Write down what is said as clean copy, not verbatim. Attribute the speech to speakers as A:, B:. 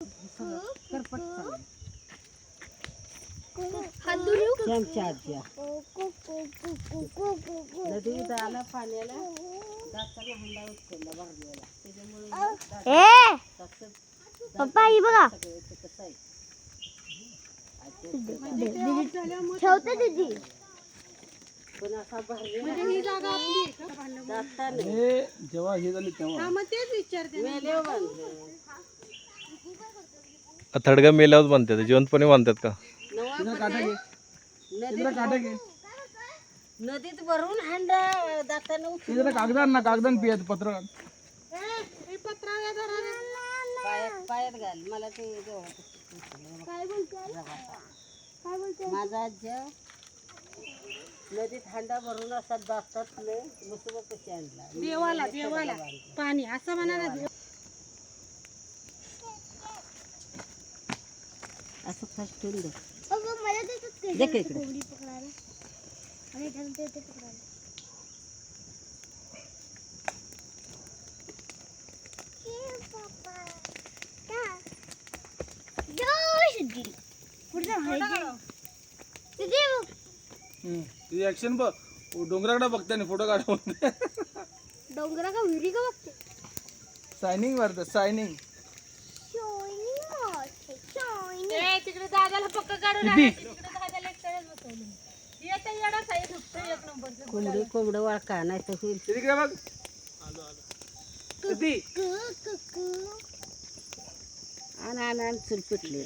A: करपट चाललंय.
B: चमचा आज्या नदीत आला पाण्याला जाताना हंडा उचलला भरलेला त्याच्यामुळे
C: पप्पा ही बघा
B: कसं आहे
C: ठेवते दीदी
B: पण असा भरलेला
A: ही जागा आपली आहे का?
B: जाताना
D: हे जेव्हा हे झाली तेव्हा
A: हा मग तेच विचारते ना.
B: मेले बांधले
E: थडगा मेल्यावर बांधतात जिवंतपणे बांधतात का?
D: तिला काटा घे तिला काटा घे
B: नदीत भरून हंडा जाताना
D: तिला कागदान ना कागदान पियात पत्र काढ.
A: हे पत्रावळ्या धरा रे.
B: पायात पायात घाल मला ते
C: काय बोलते
B: माझा आज्या नदीत हंडा भरून असा जातात मुसबा कशी आणला
A: देवाला देवाला पाणी असं म्हणा ना देव.
B: असं फास्ट ठेवून दे
C: मला देतात
B: दे का इकडे
C: कोंबडी पकडायला आणि त्यानंतर ते पकडायला
D: तुझी ऍक्शन बघ डोंगराकडे बघते आणि फोटो काढ
C: डोंगरा का विहिरी का बघते
D: सायनिंग मारत सायनिंग
A: ए, तिकडे दादाला पक्क काढून आणा. तिकडे दादाला एक तळ्यात बसवलं. येतं येडंच आहे नुसतं एक नंबरचं.
B: कोंबडी कोंबडं वळका नाही तर होईल
D: तिकडे बघ किती
B: आण चूल पिटले